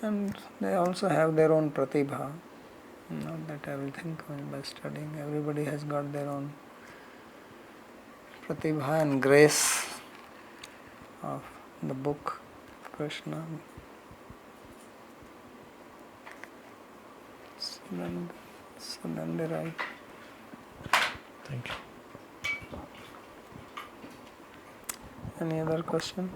And they also have their own pratibha. Not that everything comes by studying. Everybody has got their own pratibha and grace of the book Krishna. So then they write. Thank you. Any other question?